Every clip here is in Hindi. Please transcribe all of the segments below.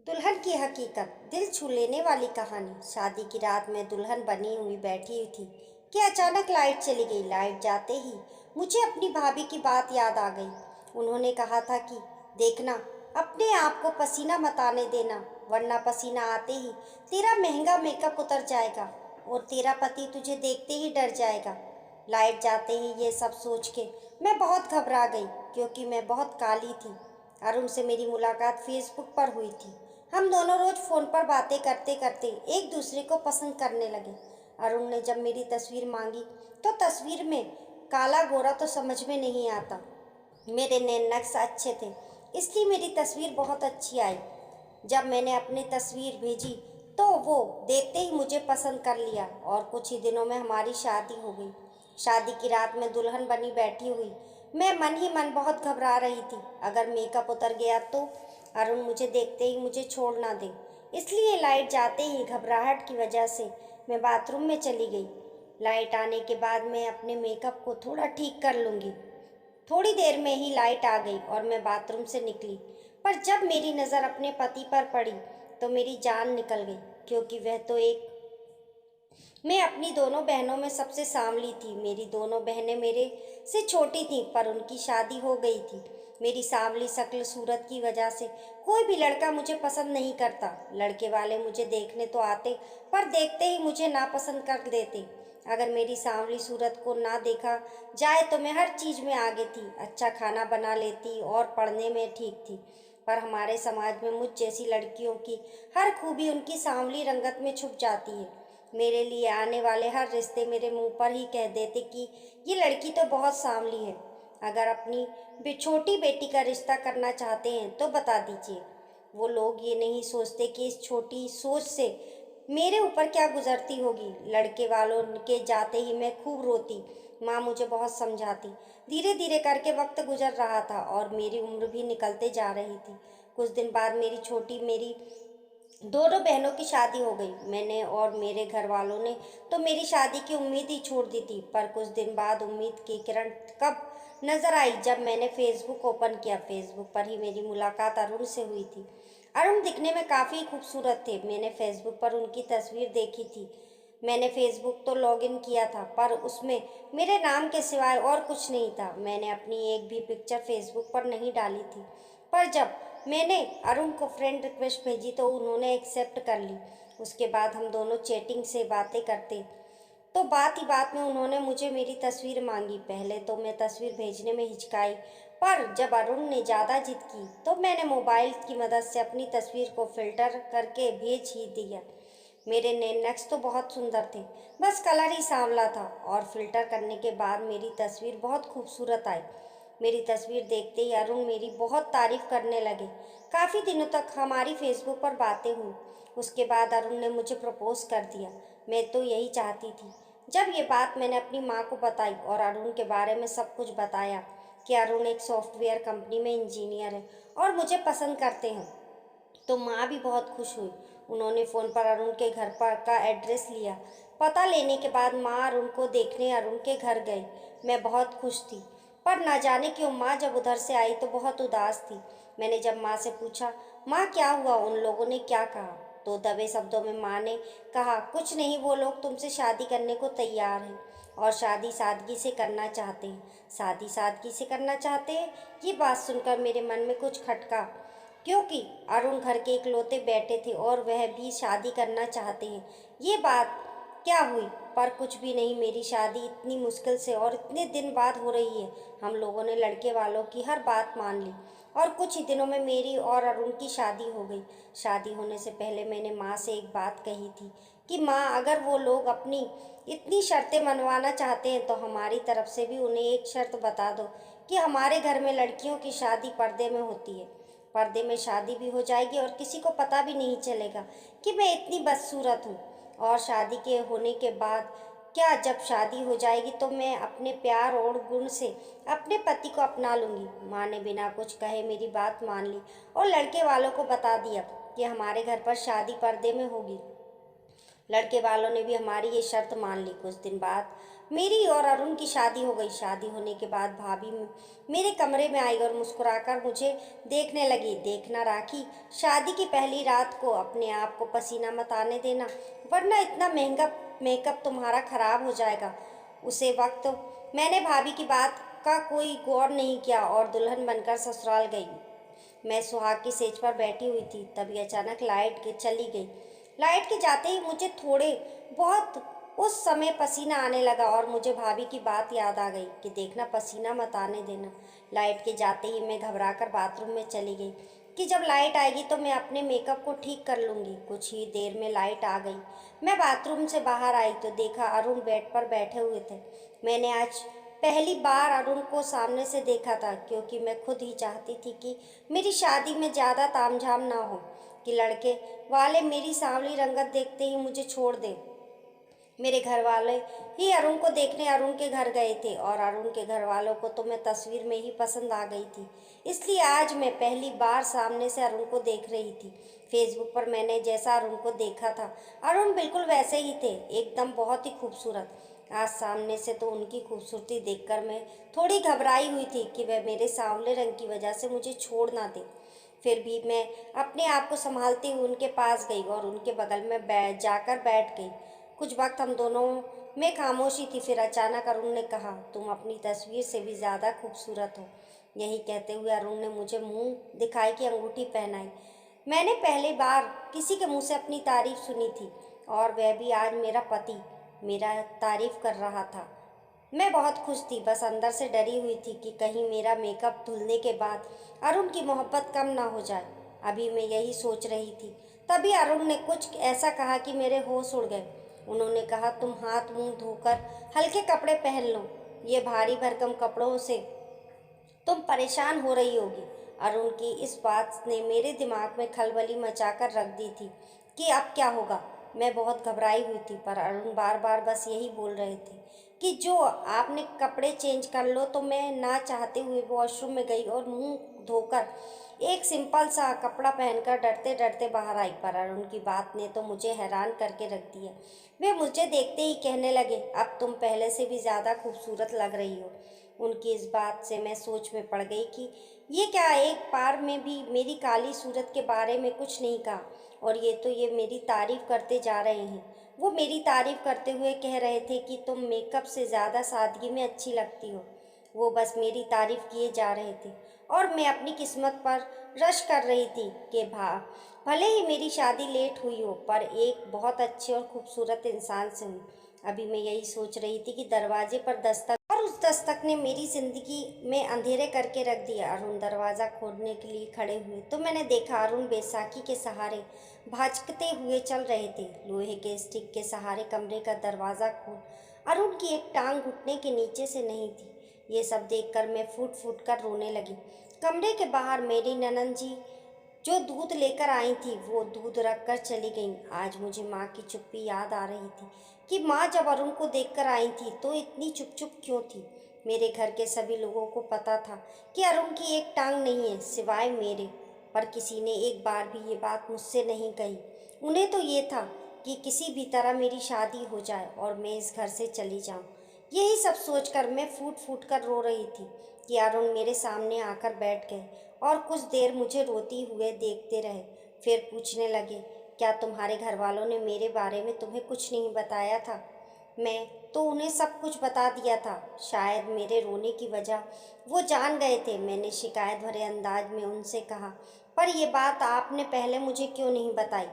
दुल्हन की हकीकत, दिल छू लेने वाली कहानी। शादी की रात में दुल्हन बनी हुई बैठी हुई थी कि अचानक लाइट चली गई। लाइट जाते ही मुझे अपनी भाभी की बात याद आ गई। उन्होंने कहा था कि देखना, अपने आप को पसीना मत आने देना, वरना पसीना आते ही तेरा महंगा मेकअप उतर जाएगा और तेरा पति तुझे देखते ही डर जाएगा। लाइट जाते ही ये सब सोच के मैं बहुत घबरा गई, क्योंकि मैं बहुत काली थी। अरुण से मेरी मुलाकात फेसबुक पर हुई थी। हम दोनों रोज फोन पर बातें करते करते एक दूसरे को पसंद करने लगे। अरुण ने जब मेरी तस्वीर मांगी तो तस्वीर में काला गोरा तो समझ में नहीं आता। मेरे नैन नक्श अच्छे थे, इसलिए मेरी तस्वीर बहुत अच्छी आई। जब मैंने अपनी तस्वीर भेजी तो वो देखते ही मुझे पसंद कर लिया और कुछ ही दिनों में हमारी शादी हो गई। शादी की रात में दुल्हन बनी बैठी हुई मैं मन ही मन बहुत घबरा रही थी। अगर मेकअप उतर गया तो अरुण मुझे देखते ही मुझे छोड़ ना दे, इसलिए लाइट जाते ही घबराहट की वजह से मैं बाथरूम में चली गई। लाइट आने के बाद मैं अपने मेकअप को थोड़ा ठीक कर लूँगी। थोड़ी देर में ही लाइट आ गई और मैं बाथरूम से निकली, पर जब मेरी नज़र अपने पति पर पड़ी तो मेरी जान निकल गई, क्योंकि वह तो एक मैं अपनी दोनों बहनों में सबसे सांवली थी। मेरी दोनों बहनें मेरे से छोटी थीं, पर उनकी शादी हो गई थी। मेरी सांवली शक्ल सूरत की वजह से कोई भी लड़का मुझे पसंद नहीं करता। लड़के वाले मुझे देखने तो आते, पर देखते ही मुझे नापसंद कर देते। अगर मेरी सांवली सूरत को ना देखा जाए तो मैं हर चीज़ में आगे थी। अच्छा खाना बना लेती और पढ़ने में ठीक थी। पर हमारे समाज में मुझ जैसी लड़कियों की हर खूबी उनकी सांवली रंगत में छुप जाती है। मेरे लिए आने वाले हर रिश्ते मेरे मुंह पर ही कह देते कि ये लड़की तो बहुत सांवली है। अगर अपनी छोटी बेटी का रिश्ता करना चाहते हैं तो बता दीजिए। वो लोग ये नहीं सोचते कि इस छोटी सोच से मेरे ऊपर क्या गुजरती होगी। लड़के वालों के जाते ही मैं खूब रोती। माँ मुझे बहुत समझाती। धीरे धीरे करके वक्त गुजर रहा था और मेरी उम्र भी निकलते जा रही थी। कुछ दिन बाद मेरी दोनों बहनों की शादी हो गई। मैंने और मेरे घर वालों ने तो मेरी शादी की उम्मीद ही छोड़ दी थी। पर कुछ दिन बाद उम्मीद की किरण कब नजर आई जब मैंने फेसबुक ओपन किया। फेसबुक पर ही मेरी मुलाकात अरुण से हुई थी। अरुण दिखने में काफ़ी खूबसूरत थे। मैंने फेसबुक पर उनकी तस्वीर देखी थी। मैंने फेसबुक तो लॉगिन किया था, पर उसमें मेरे नाम के सिवाय और कुछ नहीं था। मैंने अपनी एक भी पिक्चर फेसबुक पर नहीं डाली थी। पर जब मैंने अरुण को फ्रेंड रिक्वेस्ट भेजी तो उन्होंने एक्सेप्ट कर ली। उसके बाद हम दोनों चैटिंग से बातें करते तो बात ही बात में उन्होंने मुझे मेरी तस्वीर मांगी। पहले तो मैं तस्वीर भेजने में हिचकाई, पर जब अरुण ने ज़्यादा जिद की तो मैंने मोबाइल की मदद से अपनी तस्वीर को फिल्टर करके भेज ही दिया। मेरे नैन नक्श तो बहुत सुंदर थे, बस कलर ही सांवला था और फिल्टर करने के बाद मेरी तस्वीर बहुत खूबसूरत आई। मेरी तस्वीर देखते ही अरुण मेरी बहुत तारीफ करने लगे। काफ़ी दिनों तक हमारी फेसबुक पर बातें हुई। उसके बाद अरुण ने मुझे प्रपोज कर दिया। मैं तो यही चाहती थी। जब ये बात मैंने अपनी माँ को बताई और अरुण के बारे में सब कुछ बताया कि अरुण एक सॉफ्टवेयर कंपनी में इंजीनियर है और मुझे पसंद करते हैं, तो माँ भी बहुत खुश हुई। उन्होंने फ़ोन पर अरुण के घर पर का एड्रेस लिया। पता लेने के बाद माँ अरुण को देखने अरुण के घर गई। मैं बहुत खुश थी, पर ना जाने क्यों माँ जब उधर से आई तो बहुत उदास थी। मैंने जब माँ से पूछा, माँ क्या हुआ, उन लोगों ने क्या कहा, तो दबे शब्दों में माँ ने कहा, कुछ नहीं, वो लोग तुमसे शादी करने को तैयार हैं और शादी सादगी से करना चाहते हैं। शादी सादगी से करना चाहते हैं? ये बात सुनकर मेरे मन में कुछ खटका, क्योंकि अरुण घर के इकलौते बेटे थे और वह भी शादी करना चाहते हैं। ये बात क्या हुई? पर कुछ भी नहीं। मेरी शादी इतनी मुश्किल से और इतने दिन बाद हो रही है। हम लोगों ने लड़के वालों की हर बात मान ली और कुछ ही दिनों में मेरी और अरुण की शादी हो गई। शादी होने से पहले मैंने माँ से एक बात कही थी कि माँ, अगर वो लोग अपनी इतनी शर्तें मनवाना चाहते हैं तो हमारी तरफ से भी उन्हें एक शर्त बता दो कि हमारे घर में लड़कियों की शादी पर्दे में होती है। पर्दे में शादी भी हो जाएगी और किसी को पता भी नहीं चलेगा कि मैं इतनी बदसूरत हूँ। और शादी के होने के बाद क्या, जब शादी हो जाएगी तो मैं अपने प्यार और गुण से अपने पति को अपना लूँगी। माँ ने बिना कुछ कहे मेरी बात मान ली और लड़के वालों को बता दिया कि हमारे घर पर शादी पर्दे में होगी। लड़के वालों ने भी हमारी ये शर्त मान ली। कुछ दिन बाद मेरी और अरुण की शादी हो गई। शादी होने के बाद भाभी मेरे कमरे में आई और मुस्कुराकर मुझे देखने लगी। देखना राखी, शादी की पहली रात को अपने आप को पसीना मत आने देना, वरना इतना महंगा मेकअप तुम्हारा खराब हो जाएगा। उसे वक्त मैंने भाभी की बात का कोई गौर नहीं किया और दुल्हन बनकर ससुराल गई। मैं सुहाग की सेज पर बैठी हुई थी, तभी अचानक लाइट के चली गई। लाइट के जाते ही मुझे थोड़े बहुत उस समय पसीना आने लगा और मुझे भाभी की बात याद आ गई कि देखना पसीना मत आने देना। लाइट के जाते ही मैं घबराकर बाथरूम में चली गई कि जब लाइट आएगी तो मैं अपने मेकअप को ठीक कर लूँगी। कुछ ही देर में लाइट आ गई। मैं बाथरूम से बाहर आई तो देखा अरुण बेड पर बैठे हुए थे। मैंने आज पहली बार अरुण को सामने से देखा था, क्योंकि मैं खुद ही चाहती थी कि मेरी शादी में ज़्यादा तामझाम ना हो, कि लड़के वाले मेरी सांवली रंगत देखते ही मुझे छोड़ दें। मेरे घर वाले ही अरुण को देखने अरुण के घर गए थे और अरुण के घर वालों को तो मैं तस्वीर में ही पसंद आ गई थी। इसलिए आज मैं पहली बार सामने से अरुण को देख रही थी। फेसबुक पर मैंने जैसा अरुण को देखा था, अरुण बिल्कुल वैसे ही थे, एकदम बहुत ही खूबसूरत। आज सामने से तो उनकी खूबसूरती देखकर मैं थोड़ी घबराई हुई थी कि वह मेरे सांवले रंग की वजह से मुझे छोड़ ना दे। फिर भी मैं अपने आप को संभालते हुए उनके पास गई और उनके बगल में जाकर बैठ गई। कुछ वक्त हम दोनों में खामोशी थी। फिर अचानक अरुण ने कहा, तुम अपनी तस्वीर से भी ज़्यादा खूबसूरत हो। यही कहते हुए अरुण ने मुझे मुंह दिखाई की अंगूठी पहनाई। मैंने पहली बार किसी के मुंह से अपनी तारीफ सुनी थी, और वह भी आज मेरा पति मेरा तारीफ कर रहा था। मैं बहुत खुश थी, बस अंदर से डरी हुई थी कि कहीं मेरा मेकअप धुलने के बाद अरुण की मोहब्बत कम ना हो जाए। अभी मैं यही सोच रही थी, तभी अरुण ने कुछ ऐसा कहा कि मेरे होश उड़ गए। उन्होंने कहा, तुम हाथ मुंह धोकर हल्के कपड़े पहन लो, ये भारी भरकम कपड़ों से तुम परेशान हो रही होगी। अरुण की इस बात ने मेरे दिमाग में खलबली मचाकर रख दी थी कि अब क्या होगा। मैं बहुत घबराई हुई थी, पर अरुण बार बार बस यही बोल रहे थे कि जो आपने कपड़े चेंज कर लो। तो मैं ना चाहते हुए वॉशरूम में गई और मुंह धोकर एक सिंपल सा कपड़ा पहनकर डरते डरते बाहर आई। पर अरुण की बात ने तो मुझे हैरान करके रख दिया। वे मुझे देखते ही कहने लगे, अब तुम पहले से भी ज़्यादा खूबसूरत लग रही हो। उनकी इस बात से मैं सोच में पड़ गई कि ये क्या, एक बार में भी मेरी काली सूरत के बारे में कुछ नहीं कहा, और ये मेरी तारीफ करते जा रहे हैं। वो मेरी तारीफ करते हुए कह रहे थे कि तुम मेकअप से ज़्यादा सादगी में अच्छी लगती हो। वो बस मेरी तारीफ किए जा रहे थे और मैं अपनी किस्मत पर रश कर रही थी कि भले ही मेरी शादी लेट हुई हो, पर एक बहुत अच्छे और खूबसूरत इंसान से हुई। अभी मैं यही सोच रही थी कि दरवाजे पर दस्तक, और उस दस्तक ने मेरी जिंदगी में अंधेरे करके रख दिया। अरुण दरवाज़ा खोलने के लिए खड़े हुए तो मैंने देखा अरुण बैसाखी के सहारे भाजकते हुए चल रहे थे। लोहे के स्टिक के सहारे कमरे का दरवाज़ा खोल अरुण की एक टांग घुटने के नीचे से नहीं थी। ये सब देखकर मैं फूट फूट कर रोने लगी। कमरे के बाहर मेरी ननंद जी जो दूध लेकर आई थी, वो दूध रख कर चली गईं। आज मुझे माँ की चुप्पी याद आ रही थी कि माँ जब अरुण को देखकर आई थी तो इतनी चुप चुप क्यों थी। मेरे घर के सभी लोगों को पता था कि अरुण की एक टांग नहीं है सिवाय मेरे, पर किसी ने एक बार भी ये बात मुझसे नहीं कही। उन्हें तो ये था कि किसी भी तरह मेरी शादी हो जाए और मैं इस घर से चली जाऊं। यही सब सोचकर मैं फूट फूट कर रो रही थी कि अरुण मेरे सामने आकर बैठ गए और कुछ देर मुझे रोती हुए देखते रहे। फिर पूछने लगे, क्या तुम्हारे घर वालों ने मेरे बारे में तुम्हें कुछ नहीं बताया था? मैं तो उन्हें सब कुछ बता दिया था। शायद मेरे रोने की वजह वो जान गए थे। मैंने शिकायत भरे अंदाज में उनसे कहा, पर ये बात आपने पहले मुझे क्यों नहीं बताई?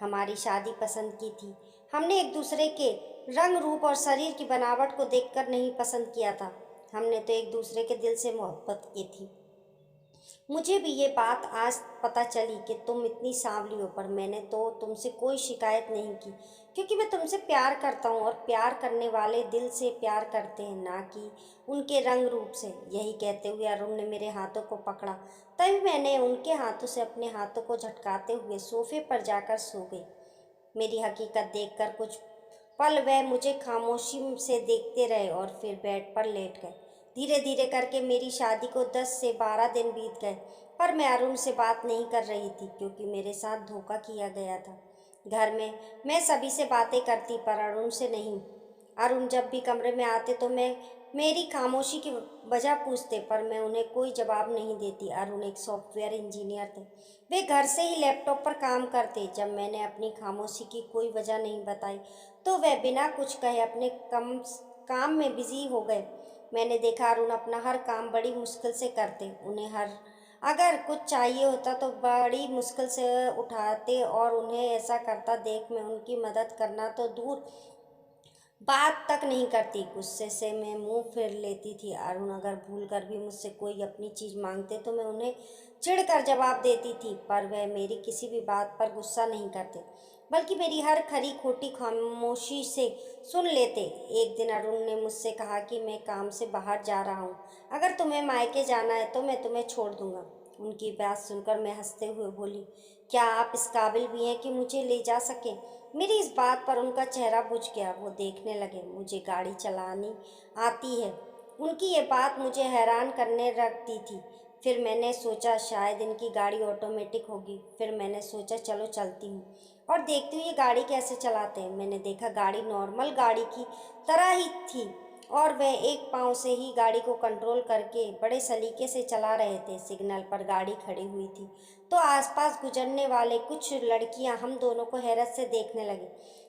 हमारी शादी पसंद की थी। हमने एक दूसरे के रंग रूप और शरीर की बनावट को देखकर नहीं पसंद किया था। हमने तो एक दूसरे के दिल से मोहब्बत की थी। मुझे भी ये बात आज पता चली कि तुम इतनी सांवली हो, पर मैंने तो तुमसे कोई शिकायत नहीं की, क्योंकि मैं तुमसे प्यार करता हूँ और प्यार करने वाले दिल से प्यार करते हैं, ना कि उनके रंग रूप से। यही कहते हुए अरुण ने मेरे हाथों को पकड़ा। तभी मैंने उनके हाथों से अपने हाथों को झटकाते हुए सोफे पर जाकर सो गई। मेरी हकीकत देखकर कुछ पल वह मुझे खामोशी से देखते रहे और फिर बेड पर लेट गए। धीरे धीरे करके मेरी शादी को 10 से 12 दिन बीत गए, पर मैं अरुण से बात नहीं कर रही थी, क्योंकि मेरे साथ धोखा किया गया था। घर में मैं सभी से बातें करती, पर अरुण से नहीं। अरुण जब भी कमरे में आते तो मैं मेरी खामोशी की वजह पूछते, पर मैं उन्हें कोई जवाब नहीं देती। अरुण एक सॉफ्टवेयर इंजीनियर थे। वे घर से ही लैपटॉप पर काम करते। जब मैंने अपनी खामोशी की कोई वजह नहीं बताई तो वे बिना कुछ कहे अपने काम में बिजी हो गए। मैंने देखा अरुण अपना हर काम बड़ी मुश्किल से करते। उन्हें हर अगर कुछ चाहिए होता तो बड़ी मुश्किल से उठाते, और उन्हें ऐसा करता देख मैं उनकी मदद करना तो दूर बात तक नहीं करती। गुस्से से मैं मुंह फेर लेती थी। अरुण अगर भूल कर भी मुझसे कोई अपनी चीज़ मांगते तो मैं उन्हें चिढ़कर जवाब देती थी, पर वह मेरी किसी भी बात पर गुस्सा नहीं करते, बल्कि मेरी हर खरी खोटी खामोशी से सुन लेते। एक दिन अरुण ने मुझसे कहा कि मैं काम से बाहर जा रहा हूँ, अगर तुम्हें मायके जाना है तो मैं तुम्हें छोड़ दूंगा। उनकी बात सुनकर मैं हंसते हुए बोली, क्या आप इस काबिल भी हैं कि मुझे ले जा सकें? मेरी इस बात पर उनका चेहरा बुझ गया। वो देखने लगे मुझे गाड़ी चलानी आती है। उनकी ये बात मुझे हैरान करने रखती थी। फिर मैंने सोचा शायद इनकी गाड़ी ऑटोमेटिक होगी। फिर मैंने सोचा चलो चलती हूँ और देखती हूँ ये गाड़ी कैसे चलाते हैं। मैंने देखा गाड़ी नॉर्मल गाड़ी की तरह ही थी, और वह एक पाँव से ही गाड़ी को कंट्रोल करके बड़े सलीके से चला रहे थे। सिग्नल पर गाड़ी खड़ी हुई थी तो आसपास गुजरने वाले कुछ लड़कियां हम दोनों को हैरत से देखने लगी,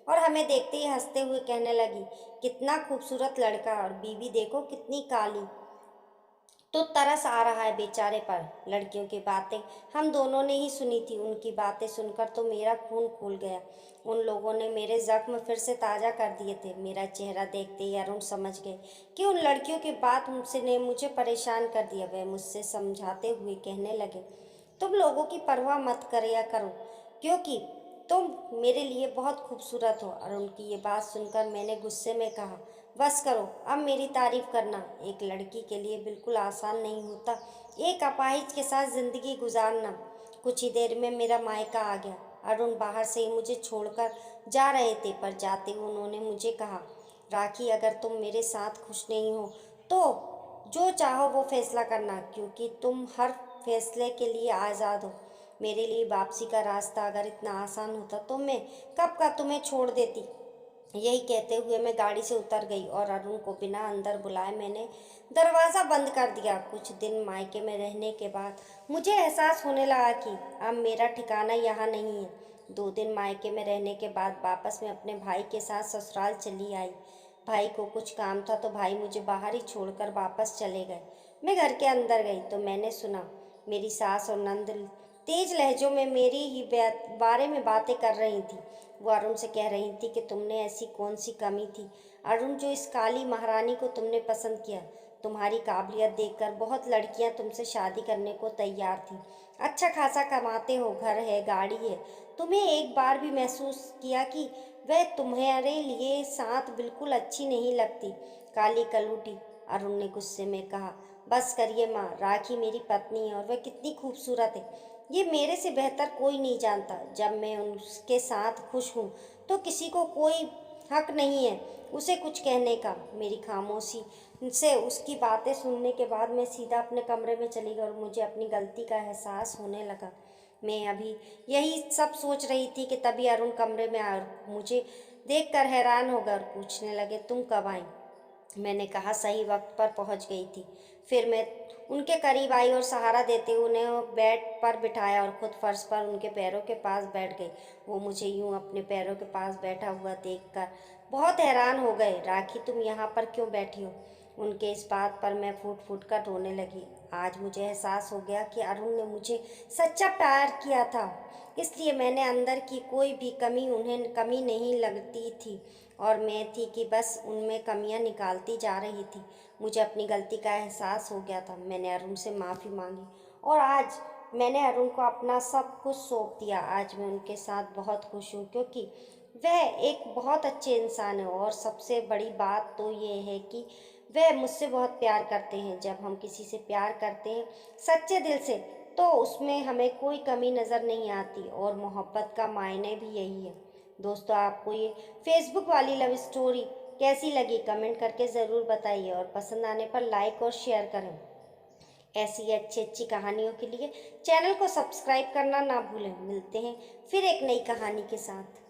और हमें देखते ही हंसते हुए कहने लगी, कितना खूबसूरत लड़का, और बीवी देखो कितनी काली। तो तरस आ रहा है बेचारे पर। लड़कियों की बातें हम दोनों ने ही सुनी थी। उनकी बातें सुनकर तो मेरा खून खोल गया। उन लोगों ने मेरे जख्म फिर से ताज़ा कर दिए थे। मेरा चेहरा देखते ही अरुण समझ गए कि उन लड़कियों की बात मुझसे ने मुझे परेशान कर दिया। वे मुझसे समझाते हुए कहने लगे, तुम लोगों की परवाह मत करिया करो, क्योंकि तुम मेरे लिए बहुत खूबसूरत हो। और उनकी ये बात सुनकर मैंने गुस्से में कहा, बस करो, अब मेरी तारीफ करना। एक लड़की के लिए बिल्कुल आसान नहीं होता एक अपाहिज के साथ ज़िंदगी गुजारना। कुछ ही देर में मेरा मायका आ गया। अरुण बाहर से ही मुझे छोड़कर जा रहे थे, पर जाते हुए उन्होंने मुझे कहा, राखी अगर तुम मेरे साथ खुश नहीं हो तो जो चाहो वो फैसला करना, क्योंकि तुम हर फैसले के लिए आज़ाद हो। मेरे लिए वापसी का रास्ता अगर इतना आसान होता तो मैं कब का तुम्हें छोड़ देती। यही कहते हुए मैं गाड़ी से उतर गई और अरुण को बिना अंदर बुलाए मैंने दरवाज़ा बंद कर दिया। कुछ दिन मायके में रहने के बाद मुझे एहसास होने लगा कि अब मेरा ठिकाना यहाँ नहीं है। 2 दिन मायके में रहने के बाद वापस मैं अपने भाई के साथ ससुराल चली आई। भाई को कुछ काम था तो भाई मुझे बाहर ही छोड़कर वापस चले गए। मैं घर के अंदर गई तो मैंने सुना मेरी सास और नंद तेज लहजों में मेरी ही बारे में बातें कर रही थी। वो अरुण से कह रही थी कि तुमने ऐसी कौन सी कमी थी अरुण जो इस काली महारानी को तुमने पसंद किया। तुम्हारी काबिलियत देखकर बहुत लड़कियां तुमसे शादी करने को तैयार थी। अच्छा खासा कमाते हो, घर है, गाड़ी है। तुम्हें एक बार भी महसूस किया कि वह तुम्हारे लिए साथ बिल्कुल अच्छी नहीं लगती? काली कलूटी, अरुण ने गुस्से में कहा। बस करिए माँ, राखी मेरी पत्नी है और वह कितनी खूबसूरत है ये मेरे से बेहतर कोई नहीं जानता। जब मैं उसके साथ खुश हूँ तो किसी को कोई हक नहीं है उसे कुछ कहने का। मेरी खामोशी से उसकी बातें सुनने के बाद मैं सीधा अपने कमरे में चली गई और मुझे अपनी गलती का एहसास होने लगा। मैं अभी यही सब सोच रही थी कि तभी अरुण कमरे में आया और मुझे देखकर हैरान हो गए और पूछने लगे, तुम कब आई? मैंने कहा सही वक्त पर पहुंच गई थी। फिर मैं उनके करीब आई और सहारा देते हुए उन्हें बेड पर बिठाया और खुद फर्श पर उनके पैरों के पास बैठ गई। वो मुझे यूं अपने पैरों के पास बैठा हुआ देखकर बहुत हैरान हो गए। राखी, तुम यहाँ पर क्यों बैठी हो? उनके इस बात पर मैं फूट फूट कर रोने लगी। आज मुझे एहसास हो गया कि अरुण ने मुझे सच्चा प्यार किया था, इसलिए मैंने अंदर की कोई भी कमी उन्हें कमी नहीं लगती थी, और मैं थी कि बस उनमें कमियां निकालती जा रही थी। मुझे अपनी गलती का एहसास हो गया था। मैंने अरुण से माफ़ी मांगी और आज मैंने अरुण को अपना सब कुछ सौंप दिया। आज मैं उनके साथ बहुत खुश हूँ, क्योंकि वह एक बहुत अच्छे इंसान है, और सबसे बड़ी बात तो ये है कि वह मुझसे बहुत प्यार करते हैं। जब हम किसी से प्यार करते हैं सच्चे दिल से तो उसमें हमें कोई कमी नज़र नहीं आती, और मोहब्बत का मायने भी यही है। दोस्तों, आपको ये फेसबुक वाली लव स्टोरी कैसी लगी कमेंट करके ज़रूर बताइए, और पसंद आने पर लाइक और शेयर करें। ऐसी अच्छी अच्छी कहानियों के लिए चैनल को सब्सक्राइब करना ना भूलें। मिलते हैं फिर एक नई कहानी के साथ।